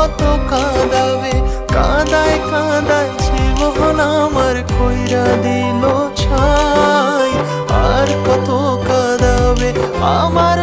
কত কাঁদাবে, কাঁদায় কাঁদায় জীবন আমার কইরা দিল ছাই। আর কত কাঁদাবে আমার